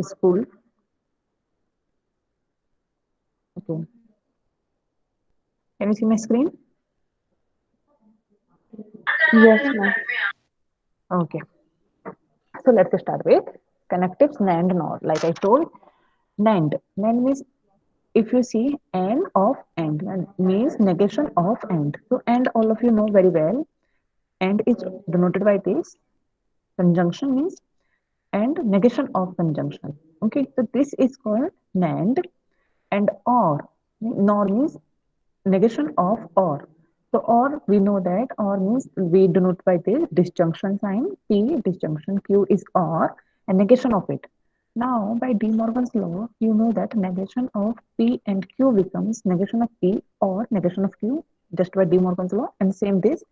school. Okay. Can you see my screen? Yes, ma'am. Okay. So let's start with connectives NAND NOR. Like I told, NAND. NAND means if you see AND of AND, and means negation of AND. So AND all of you know very well. AND is denoted by this. Conjunction means and negation of conjunction. Okay, so this is called NAND. And OR. NOR means negation of OR. So OR, we know that OR means we denote by this disjunction sign. P disjunction Q is OR and negation of it. Now by De Morgan's law, you know that negation of P and Q becomes negation of P or negation of Q just by De Morgan's law. And same this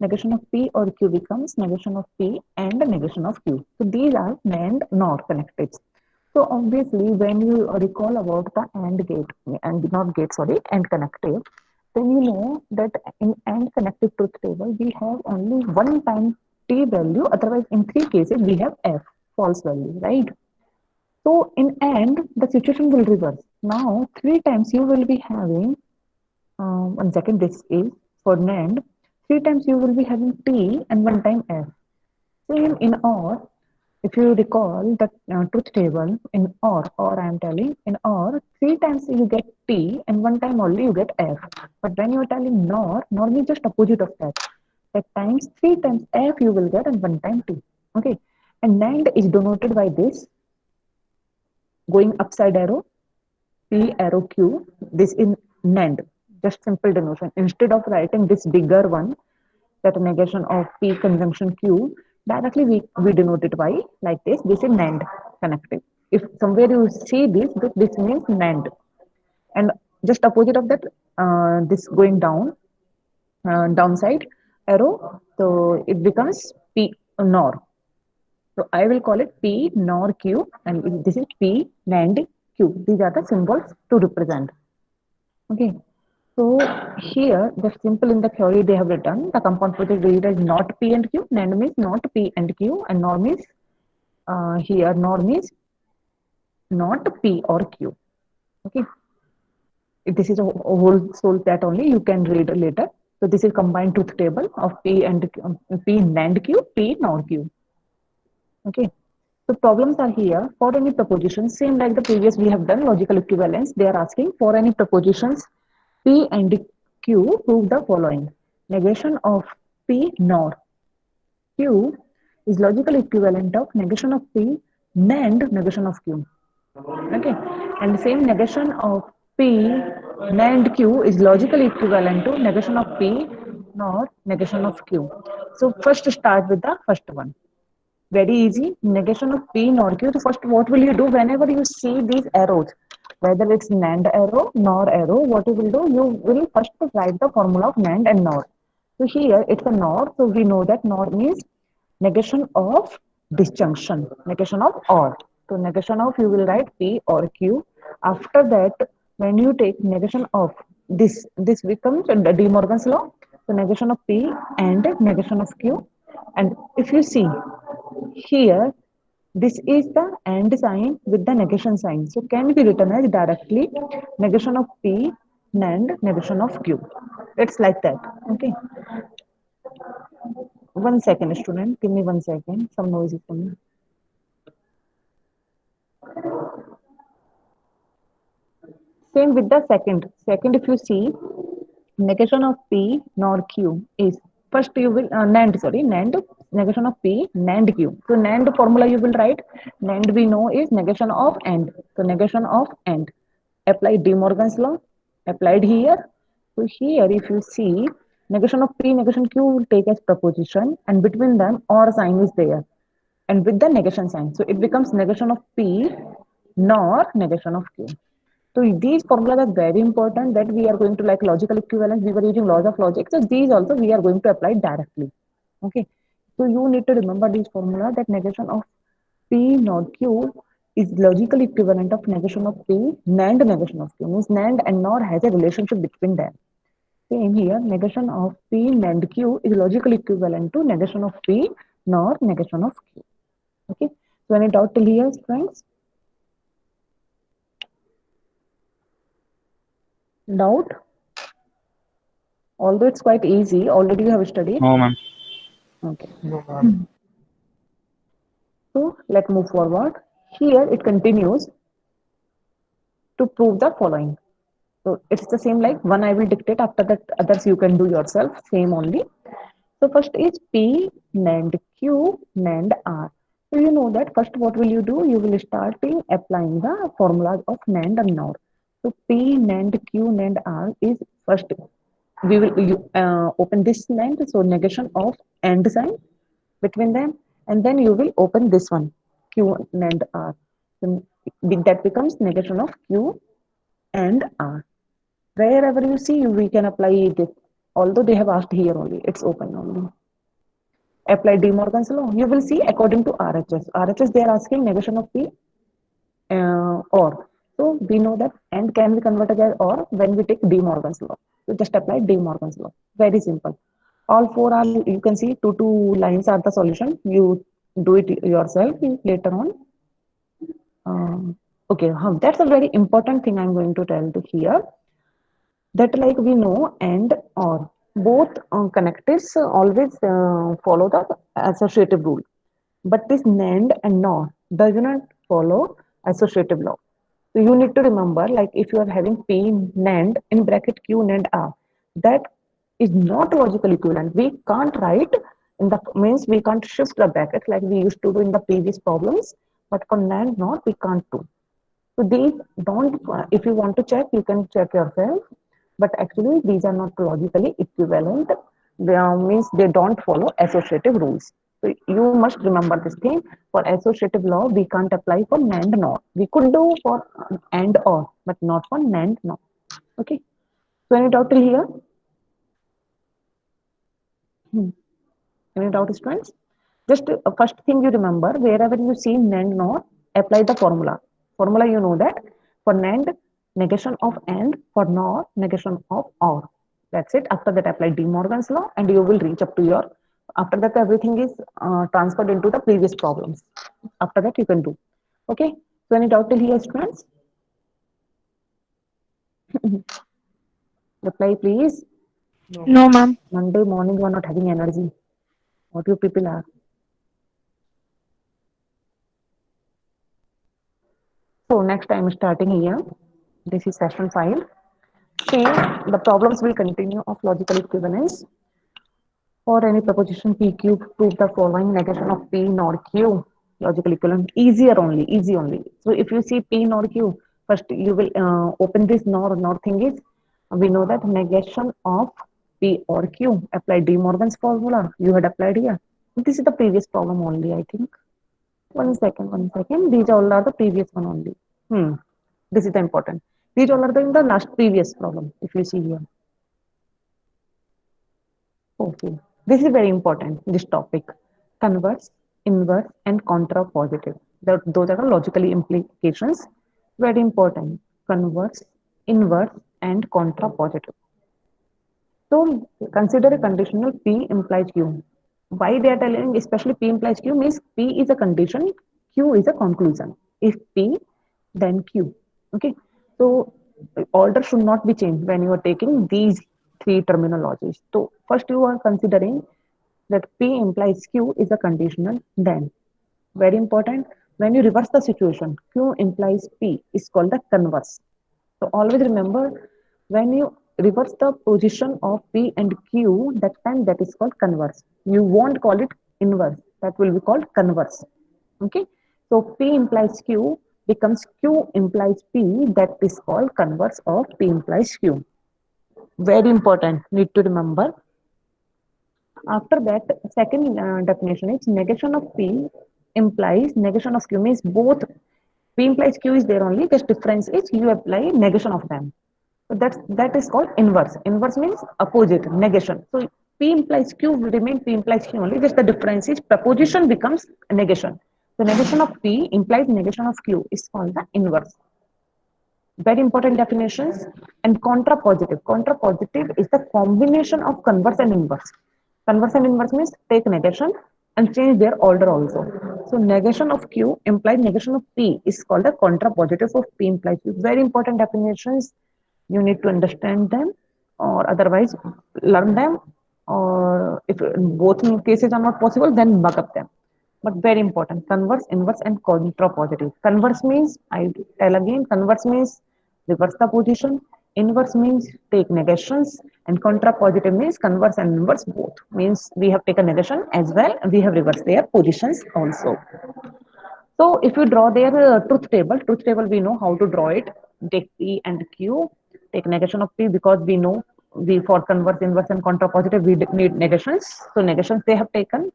negation of P or Q becomes negation of P and negation of Q. So these are NAND NOR connectives. So obviously, when you recall about the AND gate, and not gate, sorry, AND connective, then you know that in AND connective truth table, we have only one time T value. Otherwise, in three cases, we have F, false value, right? So in AND, the situation will reverse. Now, three times you will be having, 1 second, this is for NAND, three times you will be having T and one time F. Same in OR, if you recall the truth table in or I am telling in OR, three times you get T and one time only you get F. But when you are telling NOR means just opposite of that. That times three times F you will get and one time T. Okay. And NAND is denoted by this going upside arrow, P arrow Q. This in NAND. Just simple denotation. Instead of writing this bigger one, that negation of P conjunction Q, directly we denote it by like this. This is NAND connective. If somewhere you see this means NAND. And just opposite of that, this going down, downside arrow, so it becomes P NOR. So I will call it P NOR Q, and this is P NAND Q. These are the symbols to represent. Okay. So here, the simple in the theory they have written, the compound project read as not P and Q, NAND means not P and Q, and NOR means here NOR means not P or Q. Okay, this is a whole soul that only you can read later. So this is combined truth table of P and P NAND Q, P NOR Q. Okay. So problems are here for any propositions, same like the previous we have done logical equivalence. They are asking for any propositions P and Q, prove the following. Negation of P NOR Q is logical equivalent of negation of P NAND negation of Q. Okay, and same negation of P NAND Q is logical equivalent to negation of P NOR negation of Q. So first start with the first one. Very easy. Negation of P NOR Q. So first, what will you do whenever you see these arrows? Whether it's NAND arrow, NOR arrow, what you will do? You will first write the formula of NAND and NOR. So here it's a NOR. So we know that NOR means negation of disjunction, negation of OR. So negation of you will write P or Q. After that, when you take negation of this becomes the De Morgan's law. So negation of P and negation of Q. And if you see here, this is the AND sign with the negation sign. So can be written as directly negation of P and negation of Q. It's like that. Okay. 1 second, student. Give me 1 second. Some noise is coming. Same with the second. Second, if you see, negation of P nor Q is first you will NAND, sorry, NAND negation of P NAND Q. So NAND formula you will write. NAND we know is negation of AND. So negation of AND. Applied De Morgan's law. Applied here. So here if you see negation of P negation Q will take as proposition, and between them OR sign is there and with the negation sign. So it becomes negation of P nor negation of Q. So these formulas are very important that we are going to like logical equivalence. We were using laws of logic. So these also we are going to apply directly. Okay. So you need to remember these formula that negation of P not Q is logical equivalent of negation of P NAND negation of Q. Means NAND and NOR has a relationship between them. Same here, negation of P NAND Q is logical equivalent to negation of P NOR negation of Q. Okay. So any doubt till here, friends? Doubt? Although it's quite easy, already you have studied. No, ma'am. Okay. No, ma'am. So let's move forward. Here it continues to prove the following. So it's the same like one I will dictate, after that others you can do yourself, same only. So first is P NAND Q NAND R. So you know that first what will you do? You will start in applying the formulas of NAND and NOR. So P NAND Q NAND R is first we will open this NAND, so negation of AND sign between them, and then you will open this one Q NAND R. So that becomes negation of Q and R. Wherever you see, we can apply this. Although they have asked here only, it's open only. Apply De Morgan's law. You will see according to RHS. RHS they are asking negation of P or. So we know that and can be converted as or when we take De Morgan's law. So just apply De Morgan's law. Very simple. All four are, you can see two lines are the solution. You do it yourself later on. Okay, that's a very important thing I'm going to tell to here, that like we know and or both connectives always follow the associative rule, but this NAND and NOR does not follow associative law. So you need to remember, like if you are having P NAND in bracket Q NAND R, that is not logical equivalent. We can't write in the means we can't shift the brackets like we used to do in the previous problems, but for NAND NOR we can't do. So these don't, if you want to check, you can check yourself. But actually, these are not logically equivalent. They means they don't follow associative rules. So you must remember this thing. For associative law, we can't apply for NAND NOR. We could do for AND OR, but not for NAND NOR. Okay. So any doubt till here? Any doubt, students? Just first thing you remember, wherever you see NAND NOR, apply the formula. Formula you know that for NAND, negation of AND, for NOR, negation of OR. That's it. After that, apply De Morgan's law and you will reach up to your, after that everything is transferred into the previous problems. After that you can do. Okay. So any doubt till here, students? Reply please. No, No, ma'am. ma'am. Monday morning you are not having energy. What you people are. So next I'm starting here. This is session 5. See, the problems will continue of logical equivalence. For any proposition PQ, prove the following negation of P nor Q. Logical equivalent, easier only, easy only. So if you see P nor Q, first you will open this nor thing is, we know that negation of P or Q. Apply De Morgan's formula. You had applied here. This is the previous problem only, I think. One second, one second. These all are the previous one only. This is the important. These all are the in the last previous problem, if you see here. Okay. This is very important, this topic. Converse, inverse, and contrapositive. Those are the logically implications. Very important. Converse, inverse, and contrapositive. So consider a conditional P implies Q. Why they are telling, especially P implies Q means P is a condition, Q is a conclusion. If P, then Q. Okay. So order should not be changed when you are taking these three terminologies. So first you are considering that P implies Q is a conditional, then very important, when you reverse the situation, Q implies P is called the converse. So always remember, when you reverse the position of P and Q, that time that is called converse. You won't call it inverse. That will be called converse. Okay. So P implies Q becomes Q implies P. That is called converse of P implies Q. Very important. Need to remember. After that, second definition is negation of P implies negation of Q means both P implies Q is there only. Just difference is you apply negation of them. So that is called inverse. Inverse means opposite, negation. So P implies Q will remain P implies Q only. Just the difference is proposition becomes negation. So negation of P implies negation of Q is called the inverse. Very important definitions. And contrapositive. Contrapositive is the combination of converse and inverse. Converse and inverse means take negation and change their order also. So negation of Q implies negation of P is called a contrapositive of P implies Q. Very important definitions. You need to understand them, or otherwise learn them, or if both cases are not possible, then bug up them. But very important, converse, inverse, and contrapositive. Converse means, I tell again, converse means reverse the position. Inverse means take negations, and contrapositive means converse and inverse both. Means we have taken negation as well, and we have reversed their positions also. So if you draw their truth table we know how to draw it. Take P and Q, take negation of P because we know we for converse, inverse, and contrapositive we need negations. So negations they have taken.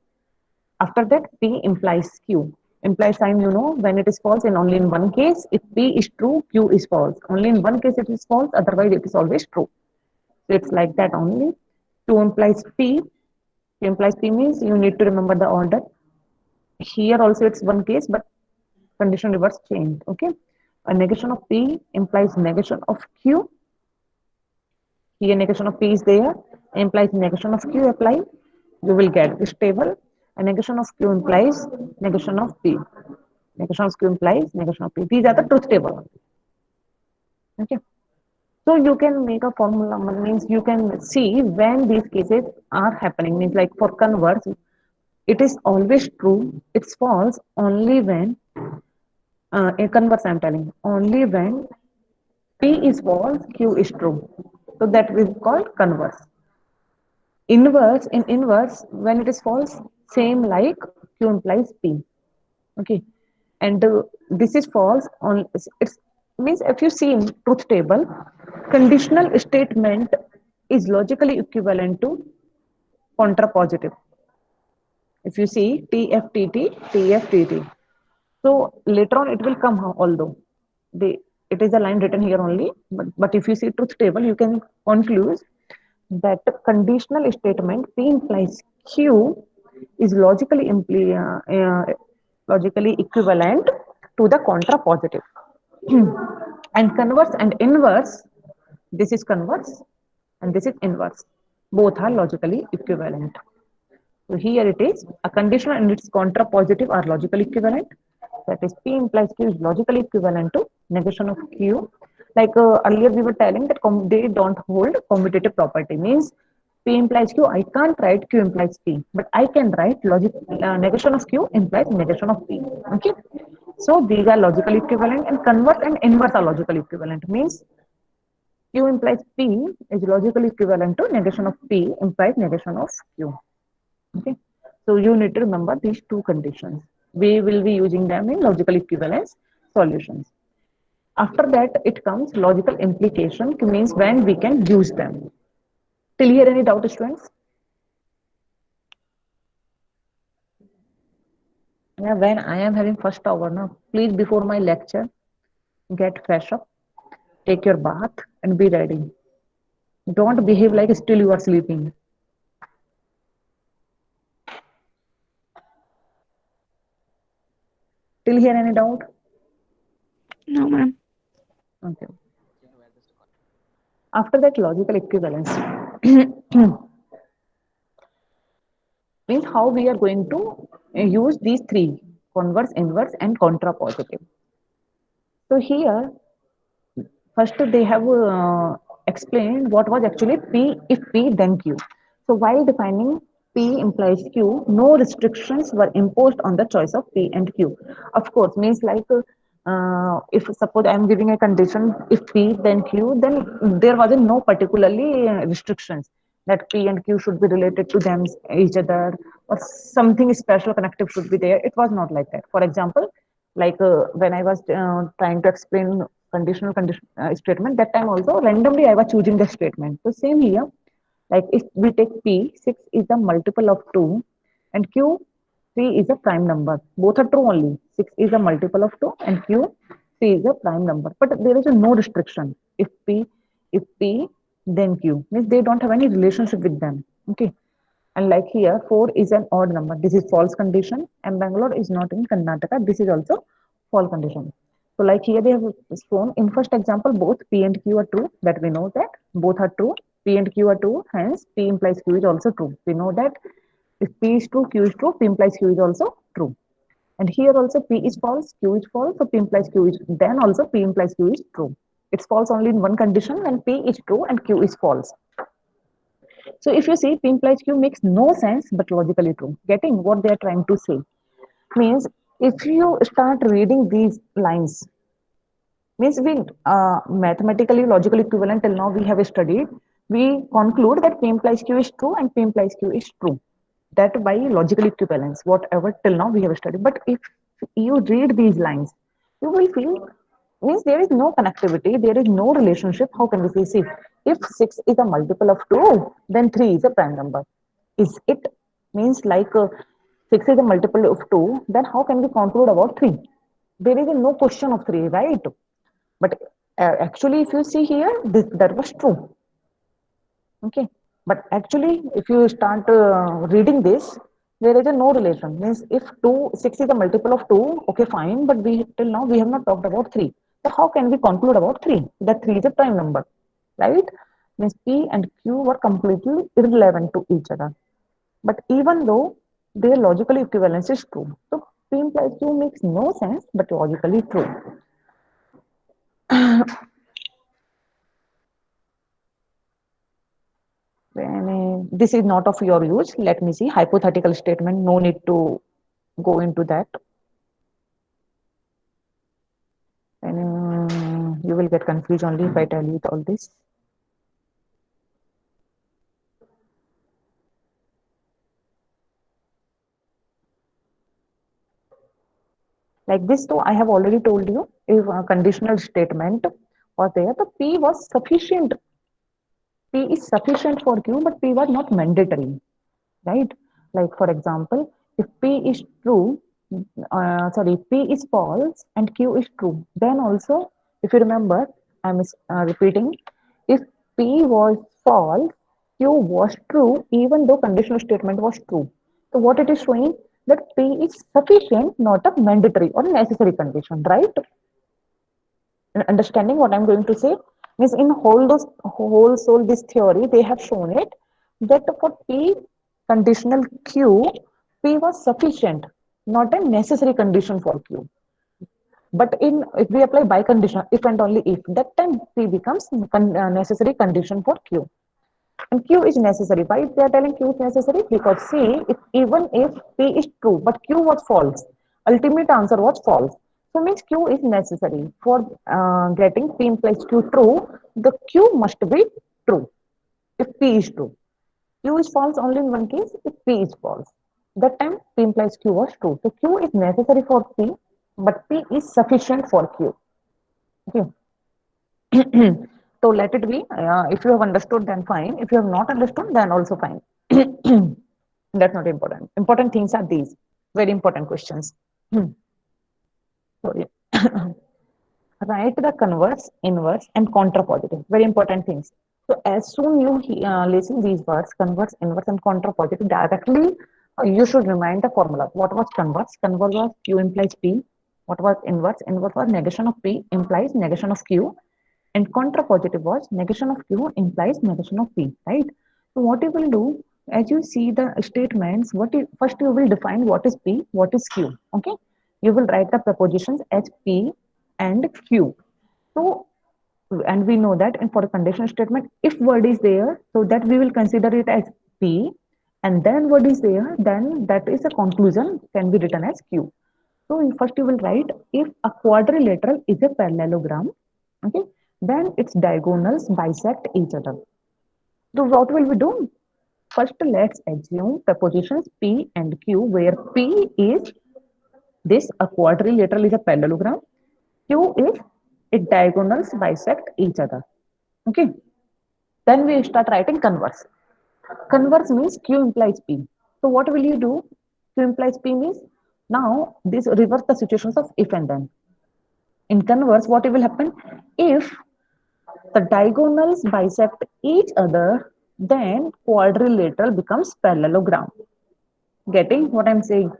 After that, P implies Q. Implies sign, you know, when it is false in only in one case. If P is true, Q is false. Only in one case it is false, otherwise it is always true. So it's like that only. Q implies P. Q implies P means you need to remember the order. Here also it's one case, but condition reverse changed. Okay. A negation of P implies negation of Q. Here negation of P is there, implies negation of Q apply. You will get this table. A negation of Q implies negation of P. Negation of Q implies negation of P. These are the truth table. Okay. So you can make a formula, means you can see when these cases are happening. Means like for converse, it is always true. It's false only when in converse I'm telling only when P is false, Q is true. So that is called converse. Inverse, in inverse, when it is false, same like Q implies P. Okay. And this is false on it's means if you see in truth table, conditional statement is logically equivalent to contrapositive. If you see TFTT, TFTT. So later on it will come, although they it is a line written here only, but if you see truth table, you can conclude that conditional statement P implies Q is logically equivalent to the contrapositive. And converse and inverse, this is converse and this is inverse. Both are logically equivalent. So here it is, a conditional and its contrapositive are logically equivalent. That is P implies Q is logically equivalent to negation of Q. Like earlier we were telling that they don't hold commutative property. Means P implies Q, I can't write Q implies P, but I can write negation of Q implies negation of P. Okay. So these are logically equivalent, and converse and inverse are logically equivalent. Means Q implies P is logically equivalent to negation of P implies negation of Q. Okay. So you need to remember these two conditions. We will be using them in logical equivalence solutions. After that, it comes logical implication, which means when we can use them. Till here, any doubt, students? Yeah, when I am having first hour now, please before my lecture, get fresh up, take your bath, and be ready. Don't behave like still you are sleeping. Till here, any doubt? No, ma'am. Okay. After that, logical equivalence means how we are going to use these three: converse, inverse, and contrapositive. So here, first they have explained what was actually P if P then Q. So while defining P implies Q, no restrictions were imposed on the choice of P and Q. Of course, means like if suppose I am giving a condition if P then Q, then there was no particularly restrictions that P and Q should be related to them each other, or something special connective should be there. It was not like that. For example, like when I was trying to explain conditional statement, that time also randomly I was choosing the statement. So same here, like if we take P, 6 is a multiple of 2 and Q, 3 is a prime number. Both are true only. 6 is a multiple of 2 and Q, 3 is a prime number. But there is no restriction. If P, then Q. Means they don't have any relationship with them. Okay. And like here, 4 is an odd number. This is false condition. And Bangalore is not in Karnataka. This is also false condition. So like here they have shown in first example, both P and Q are true. That we know that both are true. P and Q are true. Hence, P implies Q is also true. We know that if P is true, Q is true. P implies Q is also true. And here also P is false, Q is false. So P implies Q is then also P implies Q is true. It's false only in one condition, when P is true and Q is false. So if you see, P implies Q makes no sense but logically true. Getting what they are trying to say means, if you start reading these lines, means we mathematically logical equivalent till now we have studied, we conclude that P implies Q is true and P implies Q is true, that by logical equivalence whatever till now we have studied. But if you read these lines, you will feel, means there is no connectivity, there is no relationship. How can we see, if 6 is a multiple of 2, then 3 is a prime number, is it? Means like 6 is a multiple of 2, then how can we conclude about 3? There is no question of 3, right? But actually, if you see here, that was true. Okay. But actually, if you start reading this, there is a no relation. Means if 6 is a multiple of 2, okay, fine. But we till now we have not talked about 3. So how can we conclude about 3? That 3 is a prime number, right? Means P and Q were completely irrelevant to each other. But even though their logical equivalence is true, so P implies Q makes no sense, but logically true. This is not of your use. Let me see. Hypothetical statement. No need to go into that. And you will get confused only if I tell you all this. Like this, though, I have already told you, if a conditional statement was there, the P was sufficient. P is sufficient for Q, but P was not mandatory, right? Like for example, if P is true, sorry, P is false and Q is true, then also, if you remember, I'm repeating, if P was false, Q was true, even though conditional statement was true. So what it is showing, that P is sufficient, not a mandatory or necessary condition, right? Understanding what I'm going to say, means in whole soul this theory they have shown it, that for P conditional Q, P was sufficient, not a necessary condition for Q. But in if we apply by condition, if and only if, that time P becomes necessary condition for Q. And Q is necessary. Why they are telling Q is necessary? Because see, even if P is true, but Q was false, ultimate answer was false. So means Q is necessary for getting P implies Q true. The Q must be true if P is true. Q is false only in one case, if P is false. That time P implies Q was true. So Q is necessary for P, but P is sufficient for Q. Okay. So let it be. If you have understood, then fine. If you have not understood, then also fine. That's not important. Important things are these. Very important questions. Sorry. Write the converse, inverse, and contrapositive. Very important things. So as soon you listen these words, converse, inverse, and contrapositive, directly you should remind the formula. What was converse? Converse was Q implies P. What was inverse? Inverse was negation of P implies negation of Q. And contrapositive was negation of Q implies negation of P, right? So what you will do, as you see the statements, first you will define what is P, what is Q, okay? You will write the prepositions as P and Q. So, and we know that, and for a conditional statement, if word is there, so that we will consider it as P, and then word is there, then that is a conclusion can be written as Q. So first you will write, if a quadrilateral is a parallelogram, okay, then its diagonals bisect each other. So what will we do? First, let's assume prepositions P and Q, where P is this, a quadrilateral is a parallelogram. Q is it diagonals bisect each other. Okay. Then we start writing converse. Converse means Q implies P. So what will you do? Q implies P means, now this reverse the situations of if and then. In converse, what will happen? If the diagonals bisect each other, then quadrilateral becomes parallelogram. Getting what I'm saying?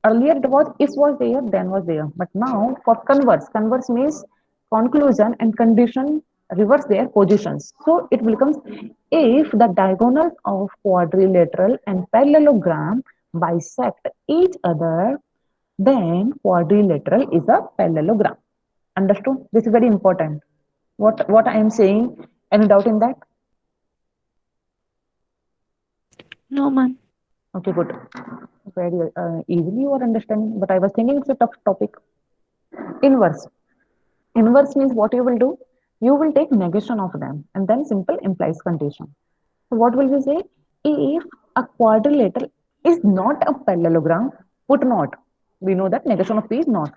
Earlier it was if was there, then was there. But now for converse, converse means conclusion and condition reverse their positions. So it becomes, if the diagonals of quadrilateral and parallelogram bisect each other, then quadrilateral is a parallelogram. Understood? This is very important. What I am saying? Any doubt in that? No, ma'am. Okay, good. Very easily you are understanding. But I was thinking it's a tough topic. Inverse. Inverse means what you will do? You will take negation of them and then simple implies condition. So what will we say? If a quadrilateral is not a parallelogram, put not. We know that negation of P is not.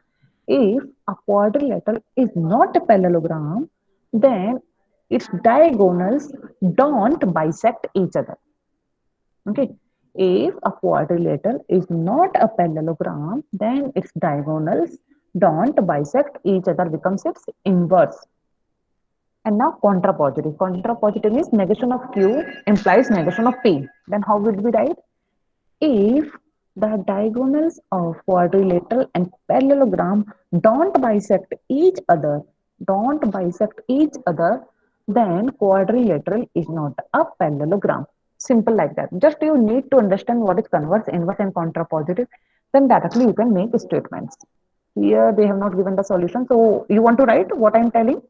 If a quadrilateral is not a parallelogram, then its diagonals don't bisect each other. Okay. If a quadrilateral is not a parallelogram, then its diagonals don't bisect each other, becomes its inverse. And now contrapositive. Contrapositive means negation of Q implies negation of P. Then how would we write? If the diagonals of quadrilateral and parallelogram don't bisect each other, then quadrilateral is not a parallelogram. Simple like that. Just you need to understand what is converse, inverse, and contrapositive. Then directly you can make statements. Here they have not given the solution. So you want to write what I am telling?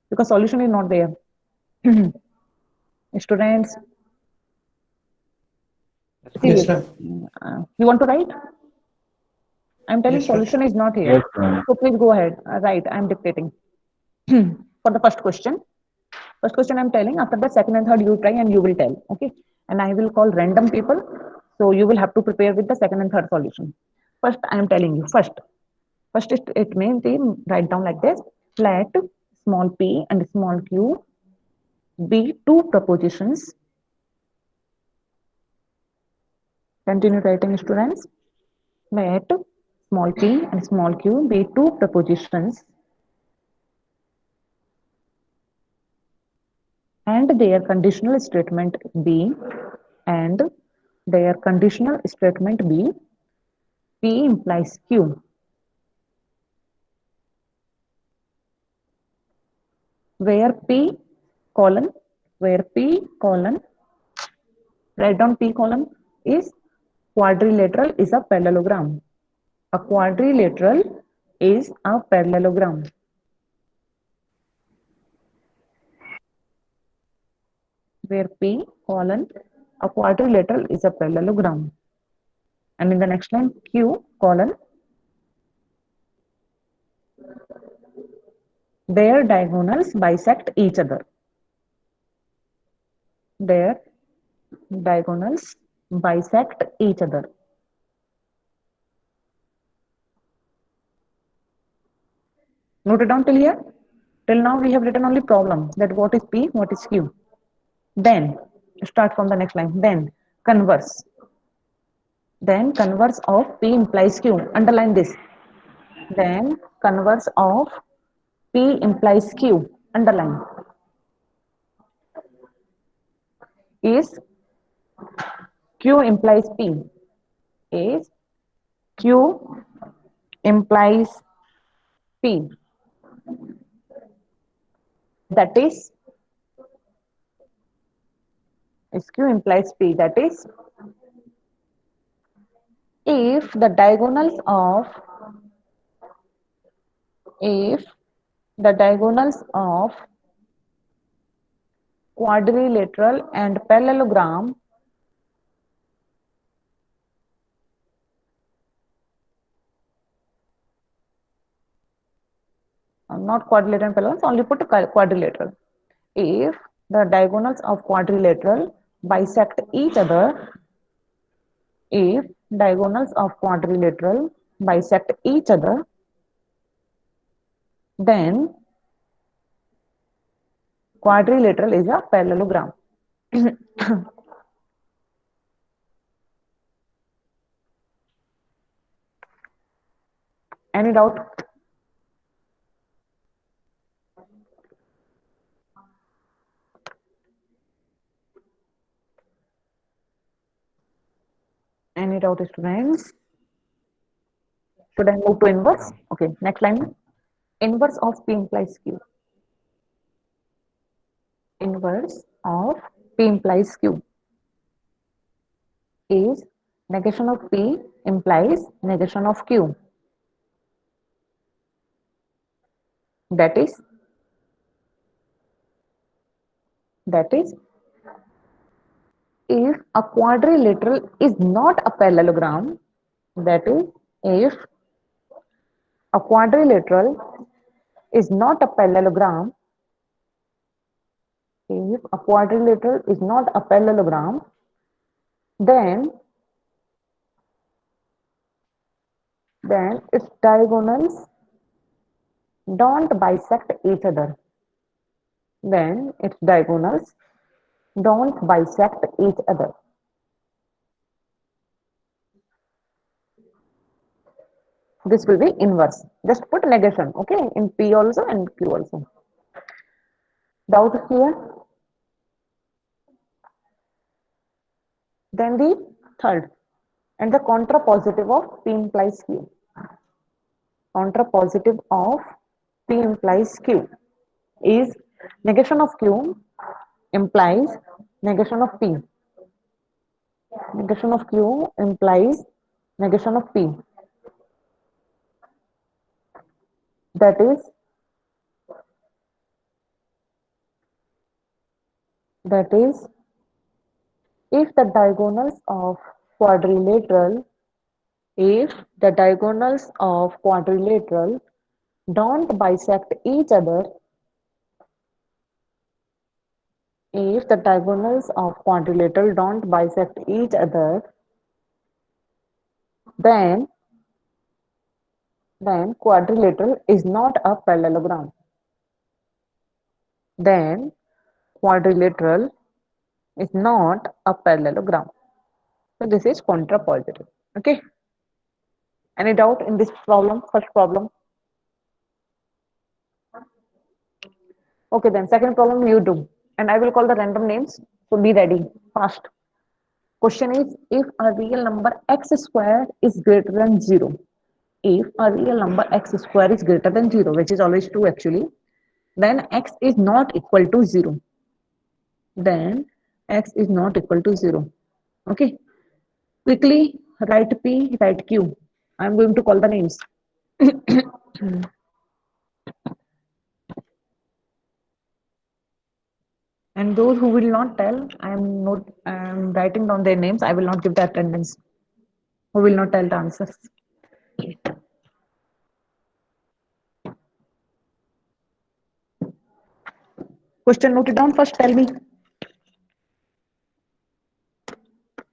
Because solution is not there. Students, Yes, seriously, ma'am. you want to write? I'm telling Yes, ma'am. solution is not here. Yes, ma'am. So please go ahead. Right, I'm dictating. For the first question. First question I'm telling. After that, second and third you try and you will tell. Okay. And I will call random people. So you will have to prepare with the second and third solution. First, I am telling you. First it means they write down like this. Let small p and small q be two propositions. Continue writing, students. Let small p and small q be two propositions and their conditional statement B and their conditional statement B, P implies Q, where P colon, where P colon, write down P colon is quadrilateral is a parallelogram. A quadrilateral is a parallelogram. Where P colon, a quadrilateral is a parallelogram. And in the next line, Q colon, their diagonals bisect each other. Their diagonals bisect each other. Note it down till here. Till now we have written only problem that what is P, what is Q. Then start from the next line. Then converse. Then converse of P implies Q. Underline this. Then converse of P implies Q. Underline is Q implies P. Is Q implies P. That is Q implies P. That is if the diagonals of if the diagonals of quadrilateral and parallelogram not quadrilateral and parallel, only put quadrilateral. If the diagonals of quadrilateral bisect each other, if diagonals of quadrilateral bisect each other, then quadrilateral is a parallelogram. Any doubt? Any doubt, students? Should I move to inverse? Okay, next line. Inverse of P implies Q. Inverse of P implies Q is negation of P implies negation of Q. That is That is, if a quadrilateral is not a parallelogram, that is, if a quadrilateral is not a parallelogram, if a quadrilateral is not a parallelogram, then its diagonals don't bisect each other. Then its diagonals don't bisect each other. This will be inverse. Just put negation, okay, in P also and Q also. Doubt here? Then the third, and the contrapositive of P implies Q. Contrapositive of P implies Q is negation of Q implies negation of P. Negation of Q implies negation of P. That is, that is, if the diagonals of quadrilateral, if the diagonals of quadrilateral don't bisect each other, if the diagonals of quadrilateral don't bisect each other, then quadrilateral is not a parallelogram. Then quadrilateral is not a parallelogram. So this is contrapositive. Okay. Any doubt in this problem? First problem. Okay, then second problem you do, and I will call the random names. So be ready. Fast. Question is, if a real number x squared is greater than 0, if a real number x square is greater than 0, which is always true actually, then x is not equal to 0. Then x is not equal to 0. Okay. Quickly write P, write Q. I am going to call the names. And those who will not tell, I am writing down their names. I will not give the attendance. Who will not tell the answers? Question noted down first. Tell me.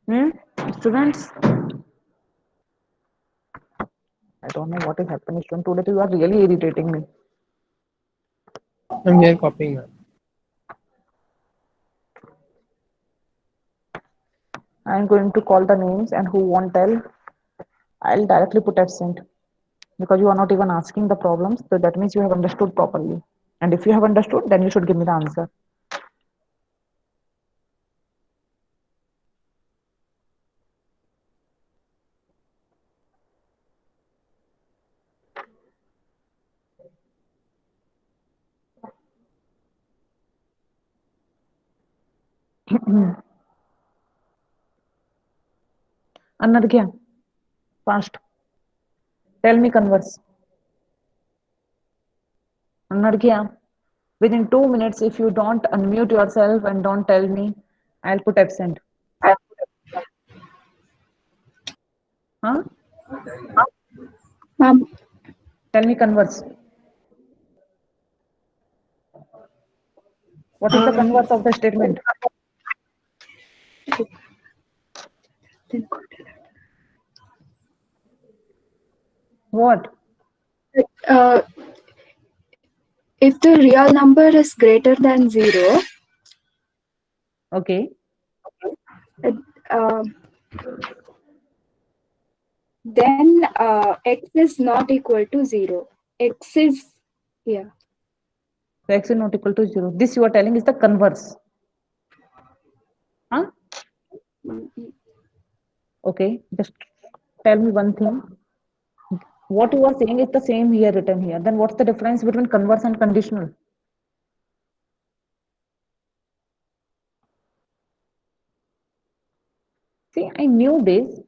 Hmm? Students, I don't know what is happening. Student, today you are really irritating me. I'm here copying, ma'am. I am going to call the names, and who won't tell, I'll directly put absent, because you are not even asking the problems. So that means you have understood properly. And if you have understood, then you should give me the answer. Anarghya, fast. Tell me converse. Anarghya, within 2 minutes, if you don't unmute yourself and don't tell me, I'll put absent. Huh? Ma'am, Tell me converse. What is the converse of the statement? What? uh, if the real number is greater than 0, Okay. uh, then x is not equal to 0. X is, yeah. So x is not equal to 0. This you are telling is the converse. Huh? Okay. Just tell me one thing. What you are saying is the same here written here. Then what's the difference between converse and conditional? See, I knew this.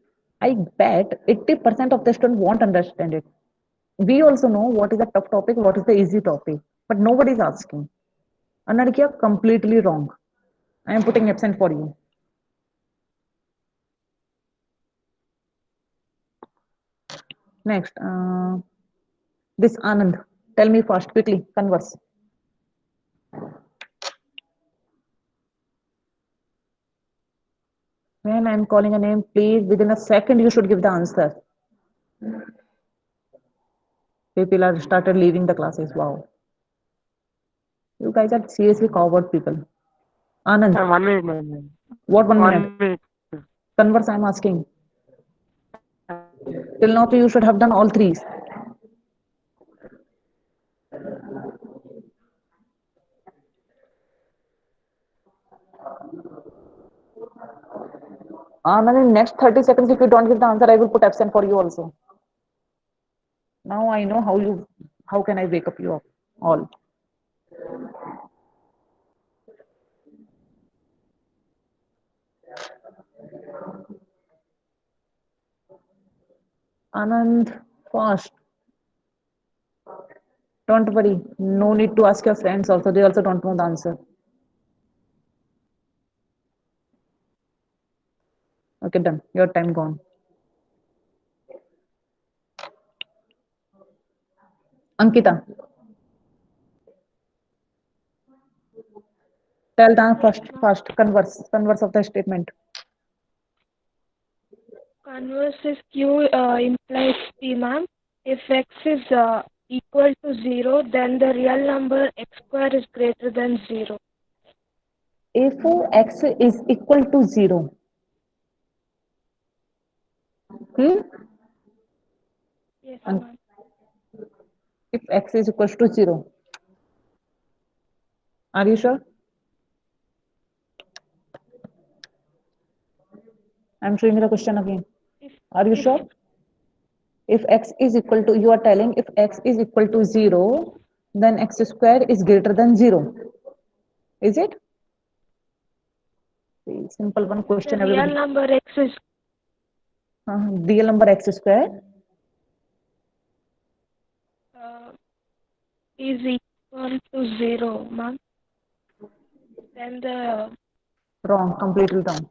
I bet 80% of the students won't understand it. We also know what is a tough topic, what is the easy topic, but nobody is asking. Anarkya, completely wrong. I am putting absent for you. Next, this Anand. Tell me first, quickly, converse. When I'm calling a name, please, within a second, you should give the answer. People are started leaving the classes. Wow. You guys are seriously coward people. Anand, 1 minute, 1 minute. what 1 minute? 1 minute. Converse, I'm asking. Till now, you should have done all three. Anand, in next 30 seconds, if you don't give the answer, I will put absent for you also. Now I know how can I wake up you up all. Anand, fast. Don't worry. No need to ask your friends also. They also don't know the answer. Okay, done. Your time gone. Ankita, tell the first converse of the statement. Converse is Q implies P, ma'am. If x is equal to 0, then the real number x square is greater than 0. If x is equal to 0, hmm? Yes, And ma'am. if x is equal to 0, are you sure? I'm showing you the question again. If, Are you if sure? If x is equal to, you are telling if x is equal to 0, then x square is greater than 0. Is it? Simple one if the question, real everybody. number x is Real number x square. uh, is equal to 0, ma'am, then the Wrong, completely wrong.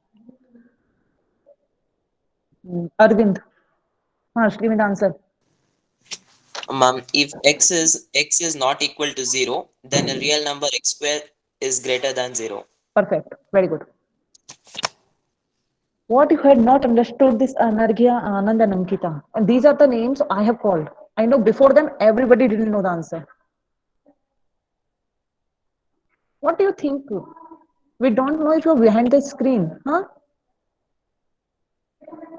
Arvind, give me the answer. Ma'am, if x is not equal to 0, then a real number x square is greater than 0. Perfect, very good. What you had not understood this Anarghya, Anand and Ankita. And these are the names I have called. I know before them, everybody didn't know the answer. What do you think? We don't know if you're behind the screen, huh?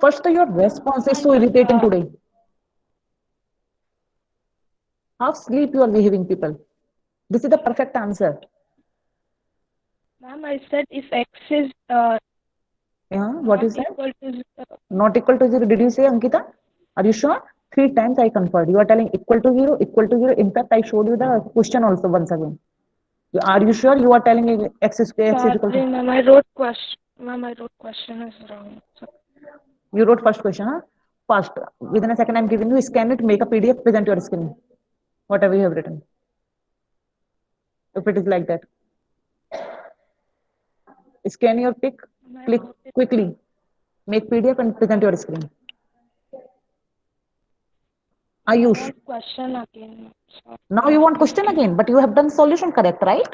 First, your response is so irritating today. Half sleep you are behaving, people. This is the perfect answer. ma'am, I said if x is Yeah, what not is that? equal to Not equal to 0. Did you say, Ankita? Are you sure? 3 times I confirmed. You are telling equal to 0, equal to 0. In fact, I showed you the question also once again. Are you sure you are telling x square x is equal sorry, to? ma'am, I wrote question is wrong. So, You wrote first question, huh? First. Within a second, I'm giving you scan it, make a PDF, present your screen. Whatever you have written. If it is like that. Scan your pic, ma'am, I click wrote it. quickly. Make PDF and present your screen. I Ayush. want question again. Sorry. Now you want question again, but you have done solution correct, right?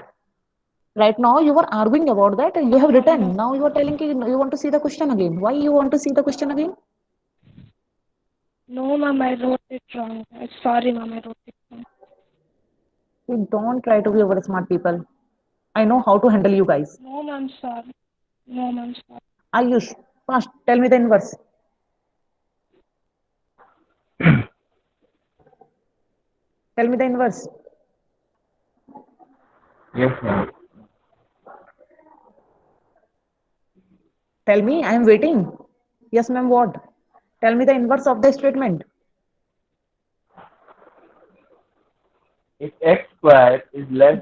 Right now you were arguing about that and you have written. Now you are telling you want to see the question again. Why you want to see the question again? No, ma'am, I wrote it wrong. Sorry, ma'am, I wrote it wrong. You don't try to be over smart people. I know how to handle you guys. No, ma'am, sorry. No, ma'am, sorry. Ayush, first tell me the inverse. Tell me the inverse. Yes, ma'am. Tell me, I am waiting. Yes, ma'am, what? Tell me the inverse of the statement. If x square is less,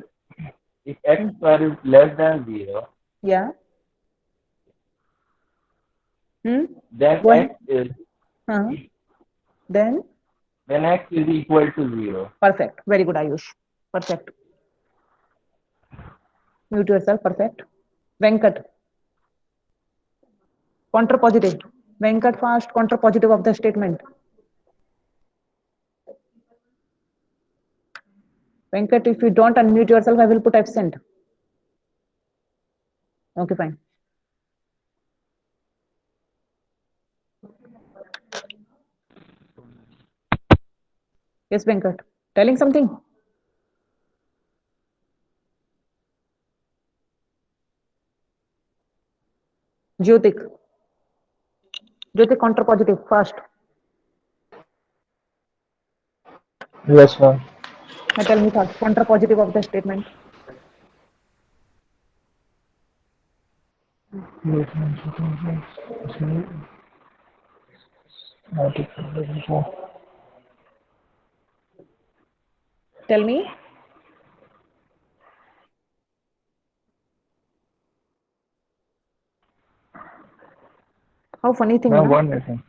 if x square is less than 0, Yeah. Hmm? then Go ahead. x is Huh? Then, then x is equal to 0. perfect. Very good, Ayush. Perfect. Mute yourself. Perfect. Venkat. Contrapositive. Venkat fast. Contrapositive of the statement. Venkat, if you don't unmute yourself, I will put absent. Okay, fine. Yes, Venkat. Telling something? Jyotik. Jyotik, contrapositive, fast. Yes, ma'am. Now tell me fast. Contrapositive of the statement. Tell me. How funny thing, Ma'am, na? 1 minute.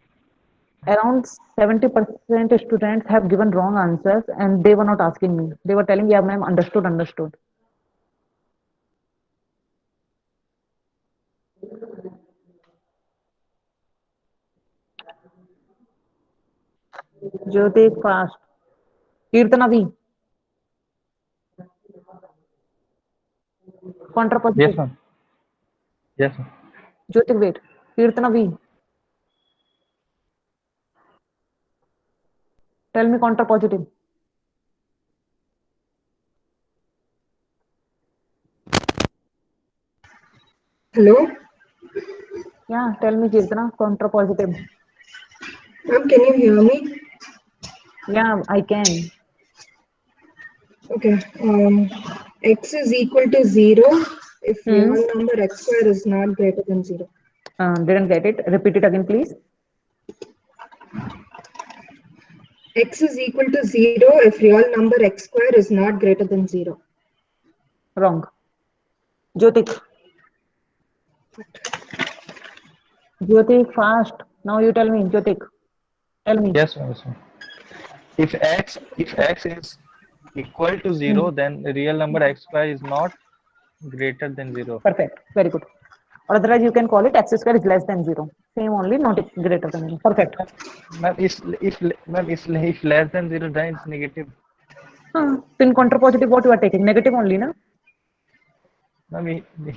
Around 70% students have given wrong answers and they were not asking me. They were telling, yeah, ma'am, understood, understood. Jyotik, fast. Kirtana V. Contrapositive. Yes, ma'am. Yes, ma'am. Jyotik, wait. Kirtana V. Tell me contrapositive. Hello, Yeah, tell me, Kirtana, contrapositive. ma'am, can you hear me? Yeah, I can. Okay. X is equal to 0 if Hmm. real number x square is not greater than 0. Didn't get it. Repeat it again, please. X is equal to 0 if real number x square is not greater than 0. Wrong. Jyotik. Jyotik, fast. Now you tell me, Jyotik. Tell me. Yes, ma'am. Yes, ma'am. If x is equal to 0, then the real number x square is not greater than 0. Perfect. Very good. Or otherwise, you can call it x square is less than 0. Same only, not greater than 0. Perfect. Ma'am, if less than 0, then it's negative. So in contrapositive, what you are taking? Negative only, na? Ma'am,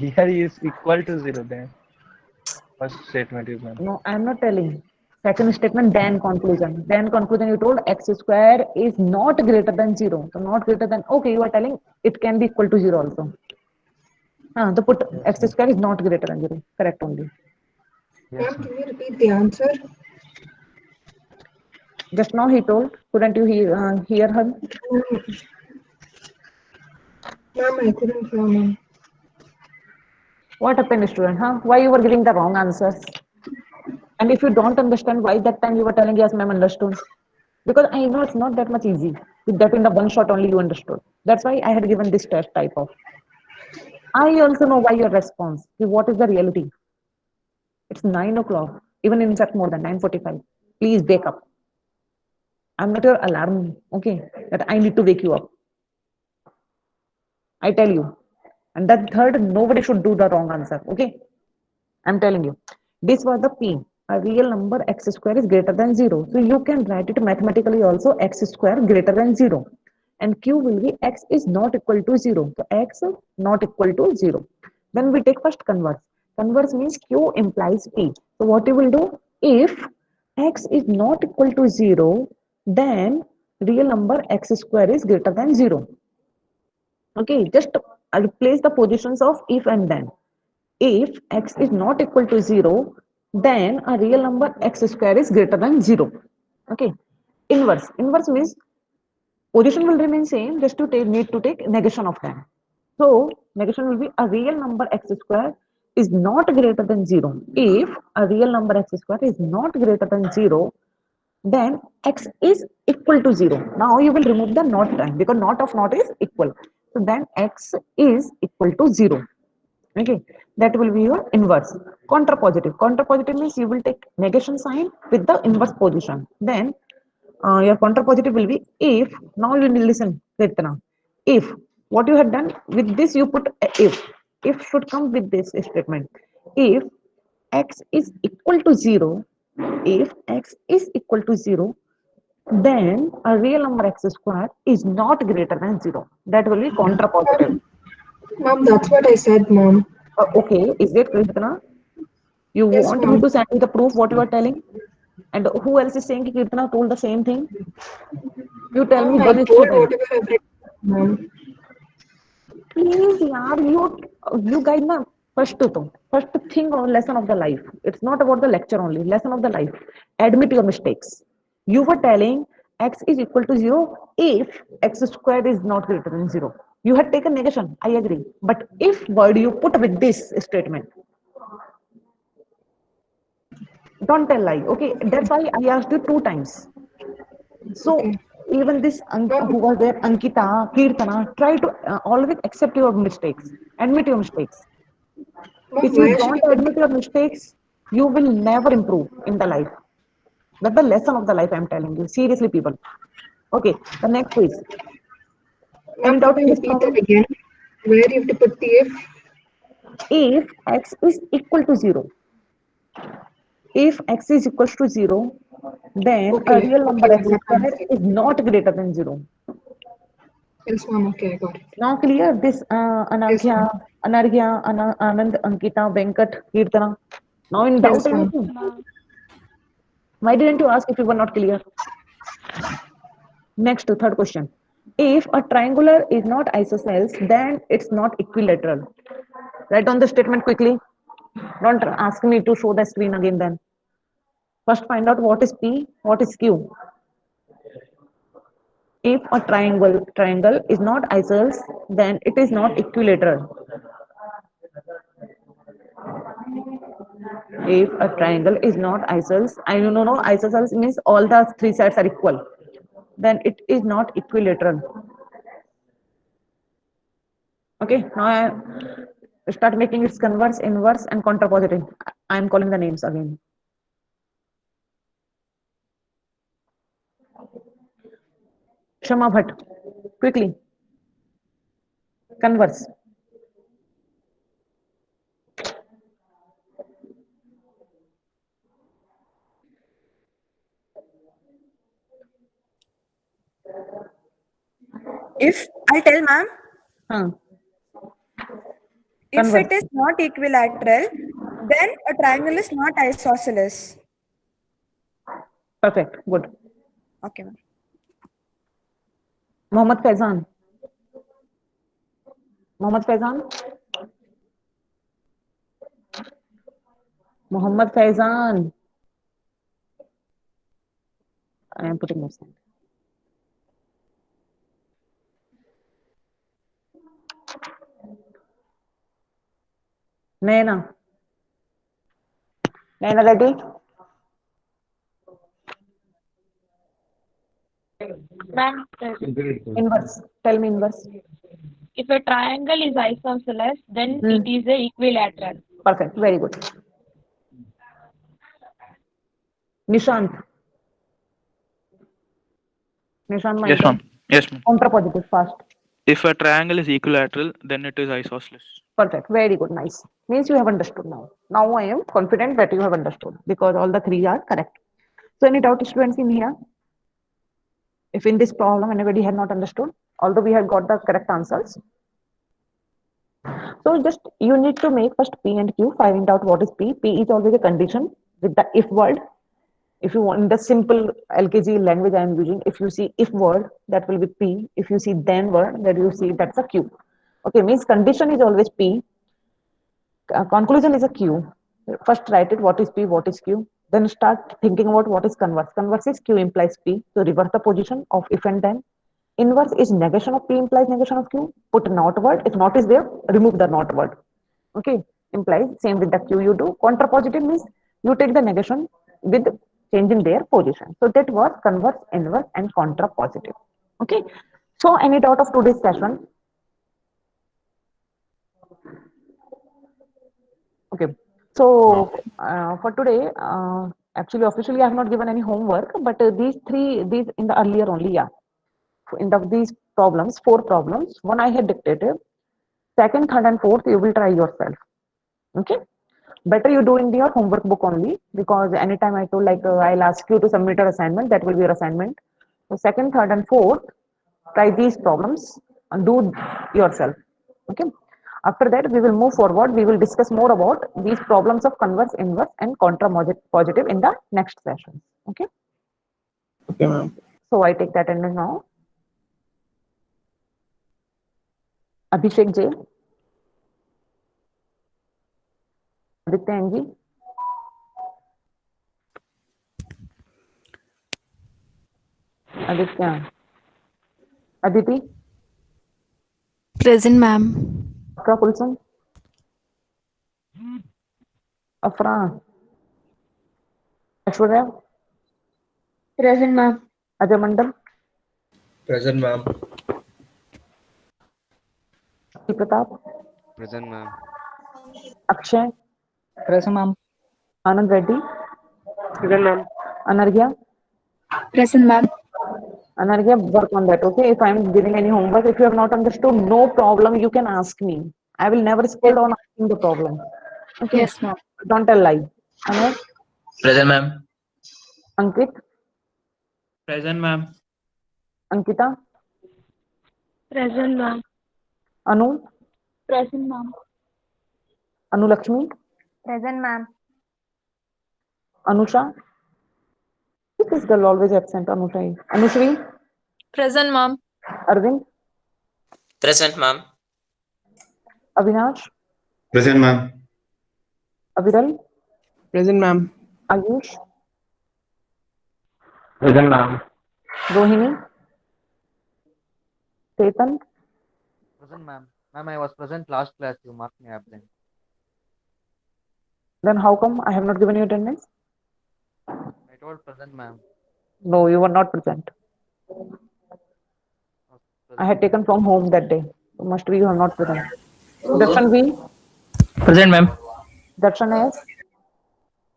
here is equal to 0, then first statement is, ma'am. No, I am not telling. Second statement, then conclusion. Then conclusion, you told x square is not greater than 0. So not greater than, okay, you are telling it can be equal to 0 also. So put Yes, x ma'am. square is not greater than 0. Correct only. Yes, Ma'am, ma'am. can you repeat the answer? Just now he told, couldn't you hear her? Ma'am, I couldn't hear, ma'am. What happened, student? Why you were giving the wrong answers? And if you don't understand why that time you were telling, yes, ma'am, understood. Because I know it's not that much easy. With that in the one shot only you understood. That's why I had given this test type of. I also know why your response. What is the reality? It's 9 o'clock. Even in fact more than 9:45. Please wake up. I'm not your alarm, okay? That I need to wake you up. I tell you. And that third, nobody should do the wrong answer, okay? I'm telling you. This was the P. A real number x square is greater than 0. So you can write it mathematically also x square greater than 0. And Q will be x is not equal to 0. So x not equal to 0. Then we take first converse. Converse means Q implies P. So what you will do? If x is not equal to 0, then real number x square is greater than 0. Okay, just replace the positions of if and then. If x is not equal to 0, then a real number x square is greater than 0. Okay. Inverse. Inverse means position will remain same, just to need to take negation of them. So negation will be a real number x square is not greater than 0. If a real number x square is not greater than 0, then x is equal to 0. Now you will remove the not sign because not of not is equal. So then x is equal to 0. Okay, that will be your inverse. Contrapositive. Contrapositive means you will take negation sign with the inverse position. Then your contrapositive will be if. Now you will listen, Kirtana. If what you had done with this, you put a if. if should come with this statement. If x is equal to 0, if x is equal to 0, then a real number x square is not greater than 0. That will be contrapositive. Mom, that's what I said, Mom. Okay, is it Kirtana? You Yes, want me Mom. to send you the proof what you are telling? And who else is saying that Kirtana told the same thing? You tell me Mom, I one told student. whatever I've written, Mom. Please, yaar, you guys na first thing or lesson of the life. It's not about the lecture only. Lesson of the life. Admit your mistakes. You were telling x is equal to 0 if x squared is not greater than 0. You had taken negation. I agree. But if word you put with this statement, don't tell lie. Okay, that's why I asked you 2 times. So Okay. even this Mom, who was there, Ankita, Kirtana, try to always accept your mistakes, admit your mistakes. Mom, If you why should don't you put admit your mistakes, you will never improve in the life. That's the lesson of the life I'm telling you. Seriously, people. Okay, the next is any Mom, doubt can in you this repeat that problem? again? Where you have to put the if? If x is equal to 0, if x is equal to 0, then a Okay, real number okay, I x got my square mistake. is not greater than 0. Yes, Mom, okay, I got it. Now clear this Yes, Mom. Anarghya, Anand, Ankita, Venkat, Kirtana. Now in doubt Yes, Mom. anything? Ma'am. Why didn't you ask if you were not clear? Next, third question. If a triangular is not isosceles, then it's not equilateral. Write down the statement quickly. Don't ask me to show the screen again then. First find out what is P, what is Q. If a triangle is not isosceles, then it is not equilateral. If a triangle is not isosceles, I don't know, isosceles means all the three sides are equal. Then it is not equilateral. Okay, now I start making its converse, inverse, and contrapositive. I am calling the names again. Shama Bhatt, quickly. Converse. If I'll tell ma'am, Huh. if it Converse. is not equilateral, then a triangle is not isosceles. Perfect. Good. Okay, ma'am. Mohammad Faizan. Mohammad Faizan. Mohammad Faizan. I am putting this. Naina. Naina ready? Ma'am, Inverse. Tell me inverse. if a triangle is isosceles, then it Hmm. is a equilateral. Perfect. Very good. Nishant. Nishant Yes, Michael. ma'am. Yes, ma'am. Contrapositive fast. If a triangle is equilateral, then it is isosceles. Perfect. Very good. Nice. Means you have understood now. Now I am confident that you have understood because all the three are correct. So any doubt students in here? If in this problem anybody had not understood, although we have got the correct answers. So just you need to make first P and Q, find out what is P. P is always a condition with the if word. If you want in the simple LKG language I am using, if you see if word, that will be P. If you see then word, that you see that's a Q. Okay, means condition is always P. Conclusion is a Q. First write it, what is P, what is Q. Then start thinking about what is converse. Converse is Q implies P. So reverse the position of if and then. Inverse is negation of P implies negation of Q. Put not word. If not is there, remove the not word. Okay, implies same with the Q you do. Contrapositive means you take the negation with changing their position. So that was converse, inverse, and contrapositive. Okay. So any doubt of today's session? Okay. So for today, actually officially I have not given any homework, but these in the earlier only, yeah. In these problems, 4 problems, one I had dictated, Second, third, and fourth, you will try yourself. Okay. Better you do in your homework book only, because anytime I told like I'll ask you to submit your assignment, that will be your assignment. So second, third, and fourth, try these problems and do yourself. Okay. After that, we will move forward. We will discuss more about these problems of converse, inverse, and contra positive in the next session. Okay. Okay, ma'am. So I take the attendance now. Abhishek J. Aditya NG. Aditya. Aditi. Present, ma'am. Afra Kulsum. Afra. Aishwarya. Present, ma'am. Ajay Mandal. Present, ma'am. Pratap. Present, ma'am. Akshay. Present, ma'am. Anand Reddy. Present, ma'am. Anargya. Present, ma'am. Anargya, work on that. Okay. If I'm giving any homework, if you have not understood, no problem. You can ask me. I will never scold on asking the problem. Okay. Yes, ma'am. Don't tell lie. Anuj. Present, ma'am. Ankit. Present, ma'am. Ankita. Present, ma'am. Anu. Present, ma'am. Anu Lakshmi. Present, ma'am. Anusha. This girl always absent. Anusha. Anushri. Present, ma'am. Arvind. Present, ma'am. Avinash. Present, ma'am. Aviral. Present, ma'am. Ayush. Present, ma'am. Rohini. Chetan. Present, ma'am. Ma'am, I was present last class. You marked me absent. Then how come I have not given you attendance? I told present, ma'am. No, you were not present. I had taken from home that day. So must be you are not present. Darshan V. Present, ma'am. Darshan S.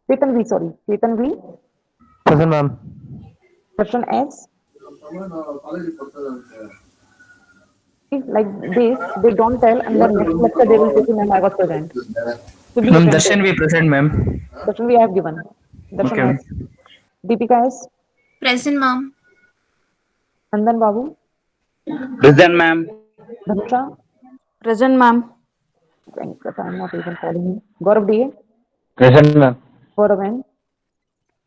Chetan V, sorry. Chetan V. Present, ma'am. Darshan S. Like this, they don't tell, and then next lecture they will say, ma'am, I was present. So be Ma'am, attentive. Darshan be present, ma'am. Darshan V I have given. Darshan Okay. S. Deepika S. Present, ma'am. Nandan Babu. Present, ma'am. Dhanusha. Present, ma'am. Venkata, I'm not even calling him. Gaurav D. Present, ma'am. Gaurav N.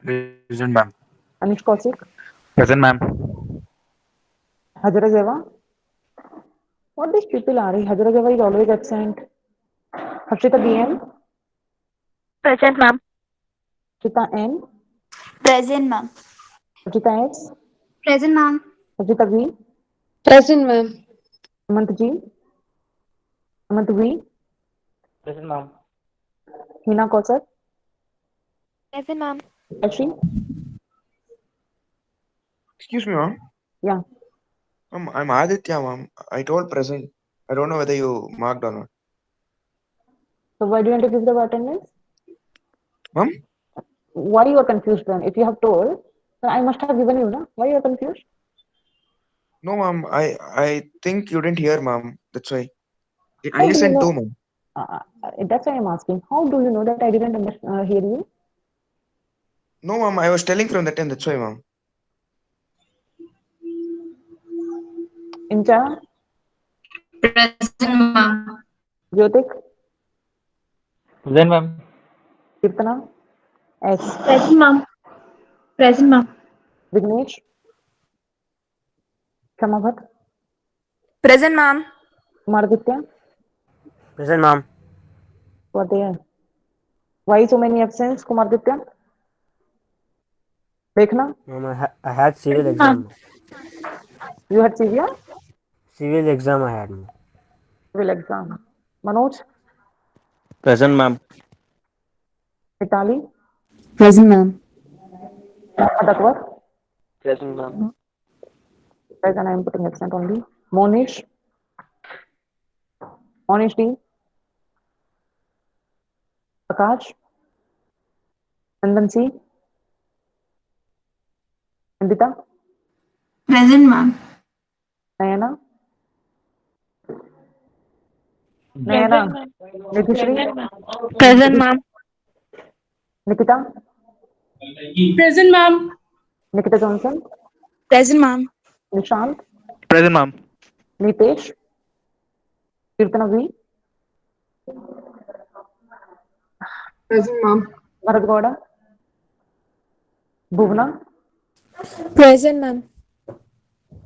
Present, ma'am. Anish Kaushik. Present, ma'am. Hajra Zeva. What these people are? Hajra Zeva is always absent. Harshita BM. Present, ma'am. Harshita N. Present, ma'am. Harshita X. Present, ma'am. Harshita V. Present, ma'am. Amant G. Amant V. Present, ma'am. Hina Kausar. Present, ma'am. Ashi. Excuse me, ma'am. Yeah. I'm Aditya, ma'am. I told present. I don't know whether you marked or not. So why do you want to give the attendance? Ma'am? Why you are confused then? If you have told, then I must have given you, no? Why you are confused? No, ma'am. I think you didn't hear, ma'am. That's why. I How do you listened too, know? ma'am. That's why I'm asking. How do you know that I didn't hear you? No, ma'am. I was telling from that time. That's why, ma'am. Incha. Present, ma'am. Jyotik. Present, ma'am. Kirtana. S. Present, ma'am. Present, ma'am. Vignesh. Shamabhat. Present, ma'am. Kumaraditya. Present, ma'am. What they are? Why so many absence, Kumaraditya? Dekhna. Ma'am, I had civil exam. You had severe Civil exam I had, ma'am. civil exam. Manoj. Present, ma'am. Itali. Present, ma'am. Adakwar. Present, ma'am. Guys, and I am putting absent only. Monish. Monish D. Akash. Nandan C. Nandita. Present, ma'am. Nayana. Nayana, Nithishri, Present, ma'am. Nikita, Present, ma'am. Nikita Johnson, Present, ma'am. Nishant, Present, ma'am. Nitesh, Kirtana V, Present, ma'am. Bharat Gowda, Bhuvna, Present, ma'am.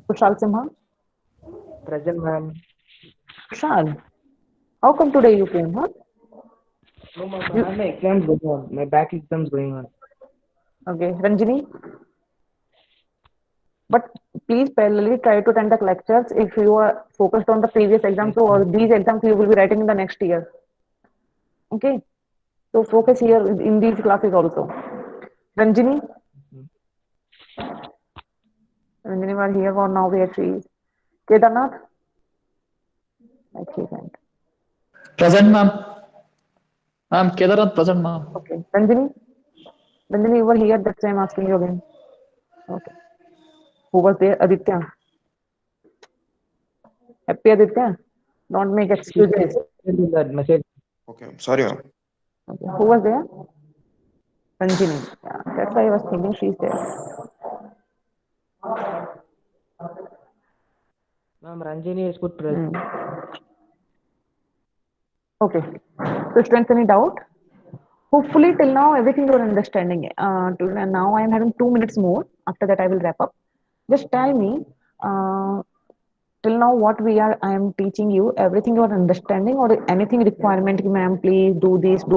Kushal Simha. Present, ma'am. Kushal, how come today you came, huh? No, ma'am. I have my exams going on. My back exams going on. Okay, Ranjini. But please parallelly try to attend the lectures if you are focused on the previous exams or these exams you will be writing in the next year. Okay, so focus here in these classes also. Ranjini, Ranjini was here for now where she is. Kedarnath, like she went. Present, ma'am. Ma'am, Kedarnath present, ma'am. Okay, Ranjini, Ranjini, you were here. That's why I'm asking you again. Okay, who was there? Aditya. Happy Aditya. Don't make excuses. In that message. Okay, sorry, ma'am. Okay. Who was there? Ranjini. Yeah, that's why I was thinking she's there. Ma'am, Ranjini is put present. Okay. So students, any doubt? Hopefully till now everything you are understanding. Now I am having 2 minutes more. After that I will wrap up. Just tell me till now what I am teaching you, everything you are understanding or anything requirement, ma'am, please do this, do